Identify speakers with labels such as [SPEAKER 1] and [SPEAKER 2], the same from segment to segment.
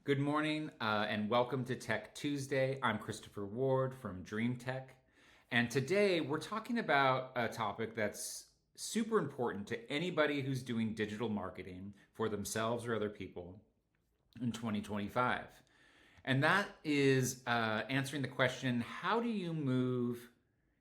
[SPEAKER 1] Good morning and welcome to Tech Tuesday. I'm Christopher Ward from Dream Tech. And today we're talking about a topic that's super important to anybody who's doing digital marketing for themselves or other people in 2025. And that is answering the question, how do you move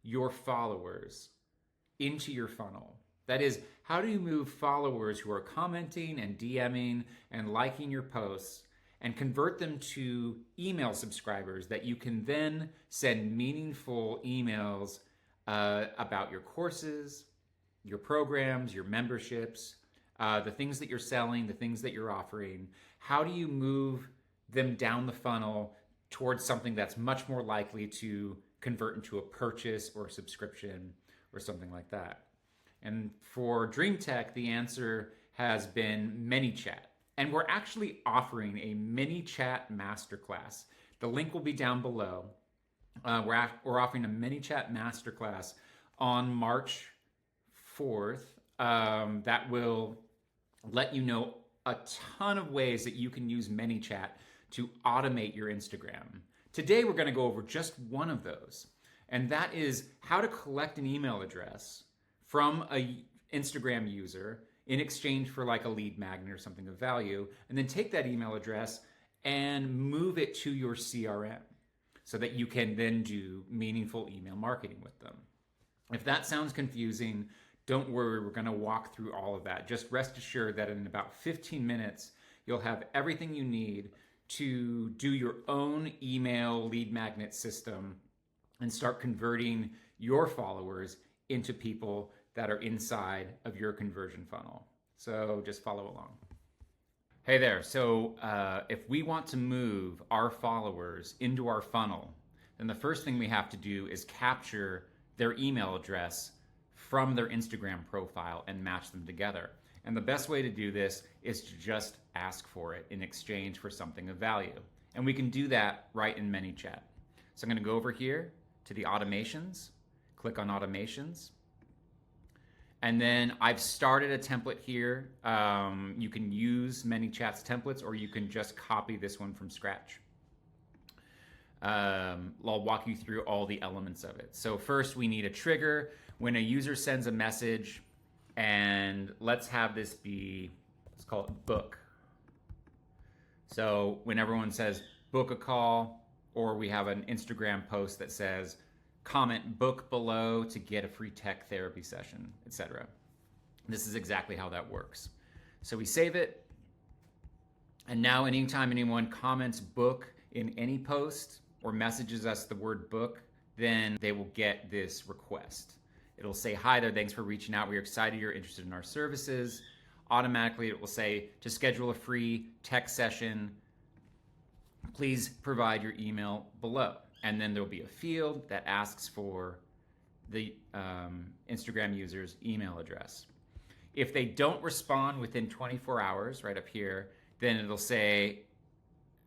[SPEAKER 1] your followers into your funnel? That is, how do you move followers who are commenting and DMing and liking your posts and convert them to email subscribers that you can then send meaningful emails about your courses, your programs, your memberships, the things that you're selling, the things that you're offering. How do you move them down the funnel towards something that's much more likely to convert into a purchase or a subscription or something like that? And for Dream Tech, the answer has been ManyChat. And we're actually offering a ManyChat masterclass. The link will be down below. We're offering a ManyChat masterclass on March 4th that will let you know a ton of ways that you can use ManyChat to automate your Instagram. Today, we're going to go over just one of those, and that is how to collect an email address from an Instagram user in exchange for like a lead magnet or something of value, and then take that email address and move it to your CRM so that you can then do meaningful email marketing with them. If that sounds confusing, don't worry, we're going to walk through all of that. Just rest assured that in about 15 minutes, you'll have everything you need to do your own email lead magnet system and start converting your followers into people that are inside of your conversion funnel. So just follow along. Hey there. So if we want to move our followers into our funnel, then the first thing we have to do is capture their email address from their Instagram profile and match them together. And the best way to do this is to just ask for it in exchange for something of value. And we can do that right in ManyChat. So I'm going to go over here to the automations, click on automations. And then I've started a template here. You can use ManyChat's templates, or you can just copy this one from scratch. I'll walk you through all the elements of it. So first, we need a trigger when a user sends a message, and let's have this be, let's call it book. So when everyone says book a call, or we have an Instagram post that says, comment book below to get a free tech therapy session, etc. This is exactly how that works. So we save it. And now anytime anyone comments book in any post or messages us the word book, then they will get this request. It'll say, hi there, thanks for reaching out. We're excited you're interested in our services. Automatically, it will say, to schedule a free tech session, please provide your email below. And then there'll be a field that asks for the Instagram user's email address. If they don't respond within 24 hours, right up here, then it'll say,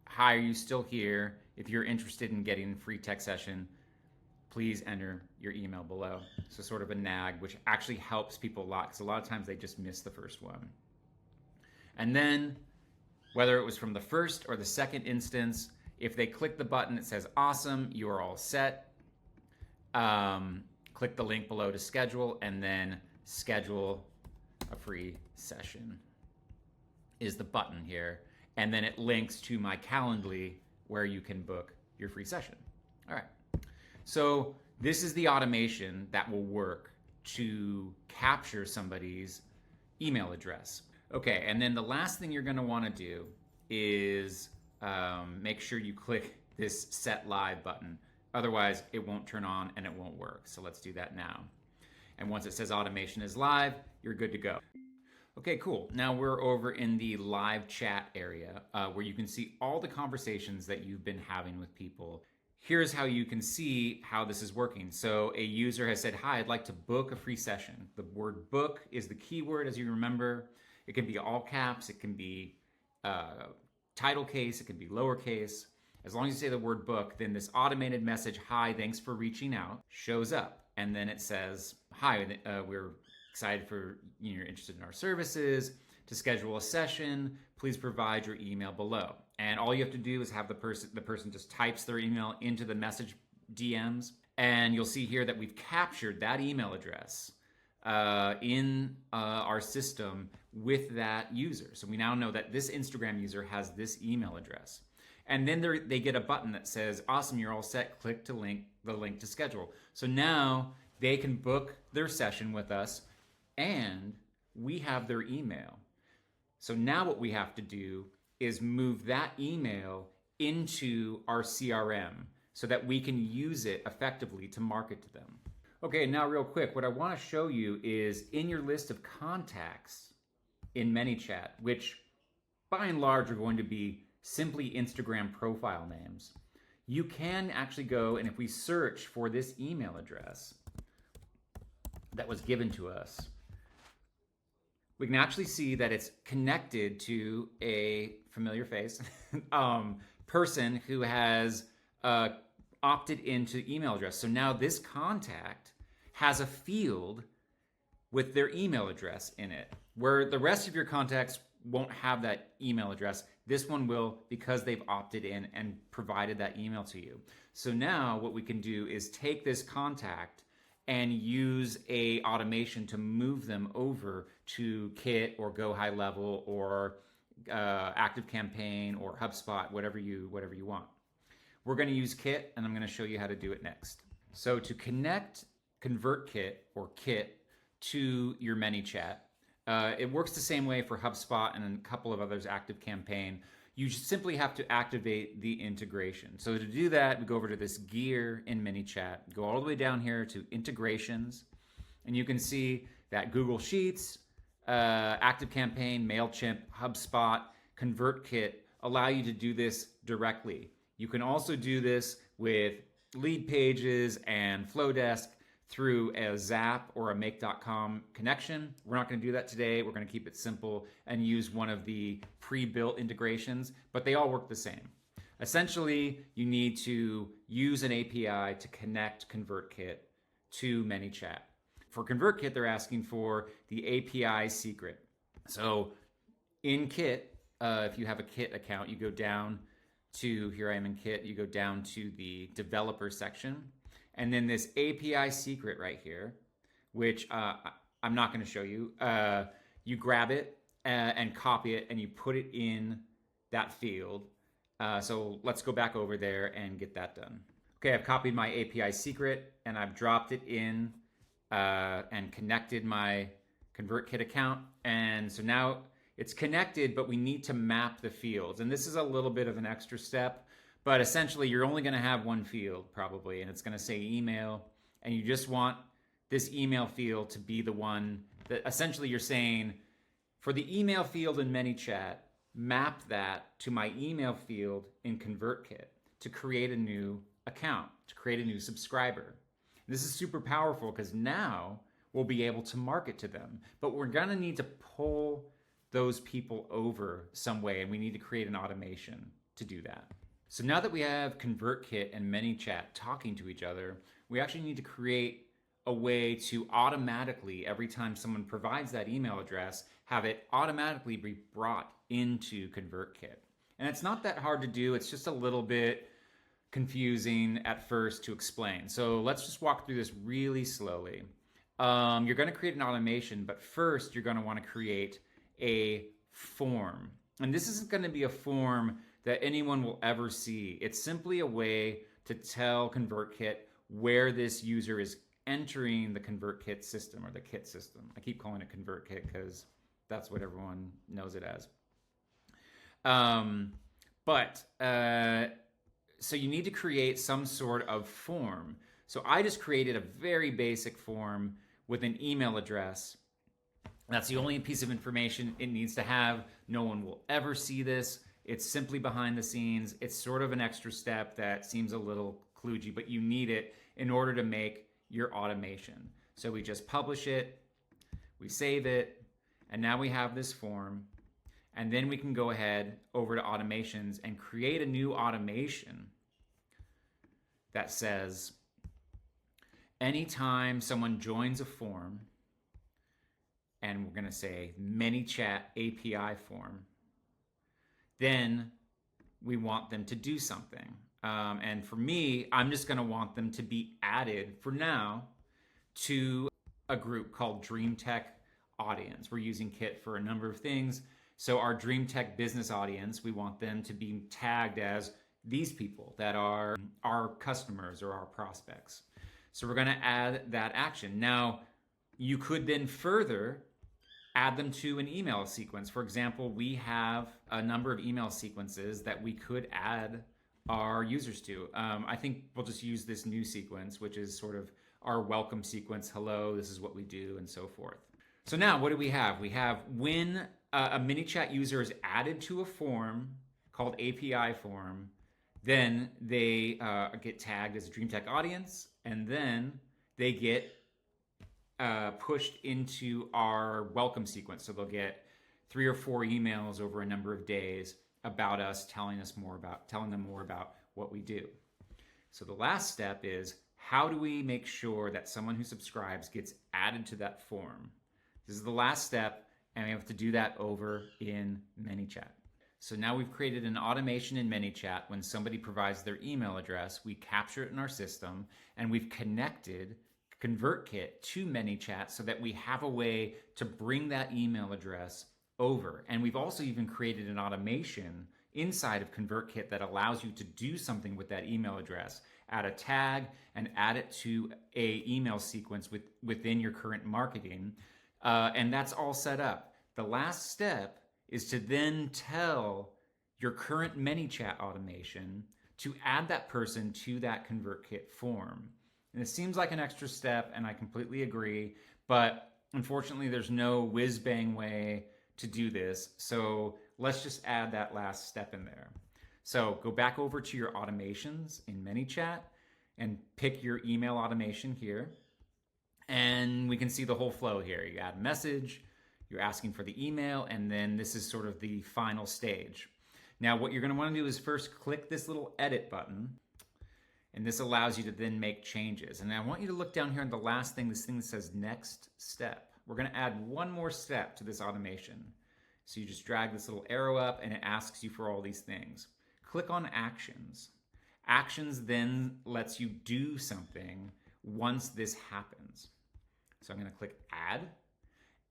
[SPEAKER 1] hi, are you still here? If you're interested in getting a free tech session, please enter your email below. So sort of a nag, which actually helps people a lot, because a lot of times they just miss the first one. And then, whether it was from the first or the second instance, if they click the button that says awesome, you are all set. Click the link below to schedule, and then schedule a free session is the button here. And then it links to my Calendly where you can book your free session. All right. So this is the automation that will work to capture somebody's email address. Okay, and then the last thing you're going to want to do is make sure you click this set live button. Otherwise, it won't turn on and it won't work. So let's do that now. And once it says automation is live, you're good to go. Okay, cool. Now we're over in the live chat area where you can see all the conversations that you've been having with people. Here's how you can see how this is working. So a user has said, hi, I'd like to book a free session. The word book is the keyword, as you remember. It can be all caps, it can be title case, it can be lowercase. As long as you say the word book, then this automated message, hi, thanks for reaching out, shows up. And then it says, hi, we're excited for you're interested in our services. To schedule a session, please provide your email below. And all you have to do is have the person just types their email into the message DMs, and you'll see here that we've captured that email address in our system with that user. So we now know that this Instagram user has this email address. And then they get a button that says, awesome, you're all set. Click to the link to schedule. So now they can book their session with us, and we have their email. So now what we have to do is move that email into our CRM so that we can use it effectively to market to them. Okay, now real quick, what I want to show you is in your list of contacts in ManyChat, which by and large are going to be simply Instagram profile names, you can actually go, and if we search for this email address that was given to us, we can actually see that it's connected to a familiar face person who has opted into email address. So now this contact has a field with their email address in it, where the rest of your contacts won't have that email address. This one will, because they've opted in and provided that email to you. So now what we can do is take this contact and use a automation to move them over to Kit or Go High Level or ActiveCampaign or HubSpot, whatever you want. We're going to use Kit, and I'm going to show you how to do it next. So to connect ConvertKit or Kit to your ManyChat, it works the same way for HubSpot and a couple of others, ActiveCampaign. You just simply have to activate the integration. So to do that, we go over to this gear in ManyChat, go all the way down here to integrations, and you can see that Google Sheets, ActiveCampaign, MailChimp, HubSpot, ConvertKit allow you to do this directly. You can also do this with lead pages and Flowdesk through a Zap or a Make.com connection. We're not going to do that today. We're going to keep it simple and use one of the pre-built integrations, but they all work the same. Essentially, you need to use an API to connect ConvertKit to ManyChat. For ConvertKit, they're asking for the API secret. So in Kit, if you have a Kit account, you go down to, here I am in Kit, you go down to the developer section. And then this API secret right here, which I'm not going to show you, you grab it and copy it and you put it in that field. So let's go back over there and get that done. Okay, I've copied my API secret and I've dropped it in and connected my ConvertKit account. And so now it's connected, but we need to map the fields. And this is a little bit of an extra step. But essentially, you're only going to have one field probably, and it's going to say email. And you just want this email field to be the one that essentially you're saying, for the email field in ManyChat, map that to my email field in ConvertKit to create a new account, to create a new subscriber. This is super powerful because now we'll be able to market to them. But we're going to need to pull those people over some way, and we need to create an automation to do that. So now that we have ConvertKit and ManyChat talking to each other, we actually need to create a way to automatically, every time someone provides that email address, have it automatically be brought into ConvertKit. And it's not that hard to do. It's just a little bit confusing at first to explain. So let's just walk through this really slowly. You're going to create an automation, but first you're going to want to create a form. And this isn't going to be a form that anyone will ever see. It's simply a way to tell ConvertKit where this user is entering the ConvertKit system or the Kit system. I keep calling it ConvertKit because that's what everyone knows it as. So you need to create some sort of form. So I just created a very basic form with an email address. That's the only piece of information it needs to have. No one will ever see this. It's simply behind the scenes. It's sort of an extra step that seems a little kludgy, but you need it in order to make your automation. So we just publish it, we save it, and now we have this form. And then we can go ahead over to automations and create a new automation that says, anytime someone joins a form and we're going to say ManyChat API form. Then we want them to do something. And for me, I'm just going to want them to be added for now to a group called Dream Tech Audience. We're using Kit for a number of things. So our Dream Tech business audience, we want them to be tagged as these people that are our customers or our prospects. So we're going to add that action. Now, you could then further add them to an email sequence. For example, we have a number of email sequences that we could add our users to. I think we'll just use this new sequence, which is sort of our welcome sequence. Hello, this is what we do, and so forth. So now what do we have? We have when a ManyChat user is added to a form called API form, then they get tagged as a Dream Tech audience, and then they get pushed into our welcome sequence. So they'll get 3 or 4 emails over a number of days about us, telling them more about what we do. So the last step is, how do we make sure that someone who subscribes gets added to that form? This is the last step, and we have to do that over in ManyChat. So now we've created an automation in ManyChat. When somebody provides their email address, we capture it in our system, and we've connected ConvertKit to ManyChat so that we have a way to bring that email address over. And we've also even created an automation inside of ConvertKit that allows you to do something with that email address. Add a tag and add it to a email sequence within your current marketing. And that's all set up. The last step is to then tell your current ManyChat automation to add that person to that ConvertKit form. And it seems like an extra step, and I completely agree, but unfortunately there's no whiz-bang way to do this. So let's just add that last step in there. So go back over to your automations in ManyChat and pick your email automation here. And we can see the whole flow here. You add a message, you're asking for the email, and then this is sort of the final stage. Now what you're going to want to do is first click this little edit button, and this allows you to then make changes. And I want you to look down here on the last thing, this thing that says next step. We're going to add one more step to this automation. So you just drag this little arrow up and it asks you for all these things. Click on actions. Actions then lets you do something once this happens. So I'm going to click add.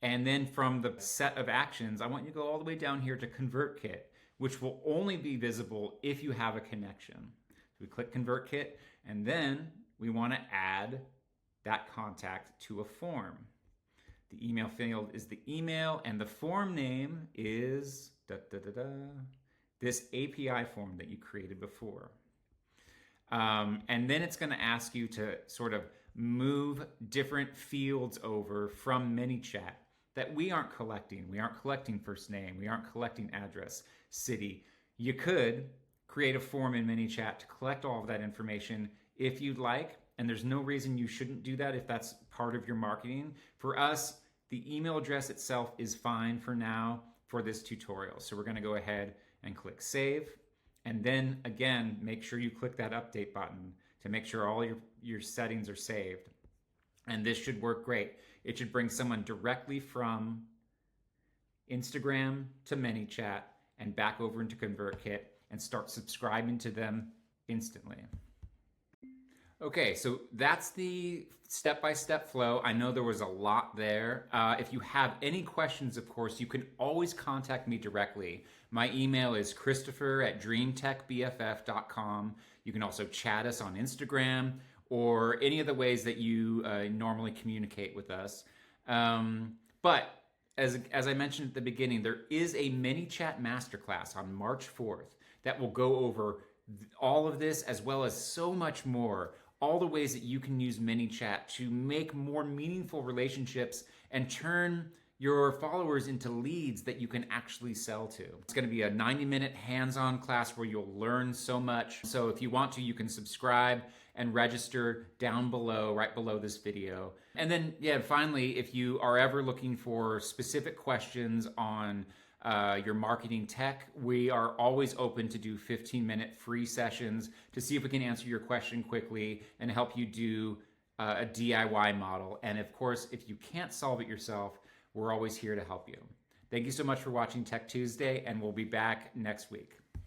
[SPEAKER 1] And then from the set of actions, I want you to go all the way down here to ConvertKit, which will only be visible if you have a connection. So we click ConvertKit, and then we want to add that contact to a form. The email field is the email, and the form name is this API form that you created before. And then it's going to ask you to sort of move different fields over from ManyChat that we aren't collecting. We aren't collecting first name. We aren't collecting address, city. You could create a form in ManyChat to collect all of that information if you'd like, and there's no reason you shouldn't do that if that's part of your marketing. For us, the email address itself is fine for now for this tutorial. So we're going to go ahead and click save. And then again, make sure you click that update button to make sure all your settings are saved. And this should work great. It should bring someone directly from Instagram to ManyChat and back over into ConvertKit and start subscribing to them instantly. Okay, so that's the step-by-step flow. I know there was a lot there. If you have any questions, of course, you can always contact me directly. My email is christopher@dreamtechbff.com. You can also chat us on Instagram or any of the ways that you normally communicate with us. But as I mentioned at the beginning, there is a ManyChat masterclass on March 4th that will go over all of this as well as so much more. All the ways that you can use ManyChat to make more meaningful relationships and turn your followers into leads that you can actually sell to. It's going to be a 90-minute hands-on class where you'll learn so much. So if you want to, you can subscribe and register down below, right below this video. And then, yeah, finally, if you are ever looking for specific questions on your marketing tech, we are always open to do 15-minute free sessions to see if we can answer your question quickly and help you do a DIY model. And of course, if you can't solve it yourself, We're always here to help you. Thank you so much for watching Tech Tuesday, and we'll be back next week.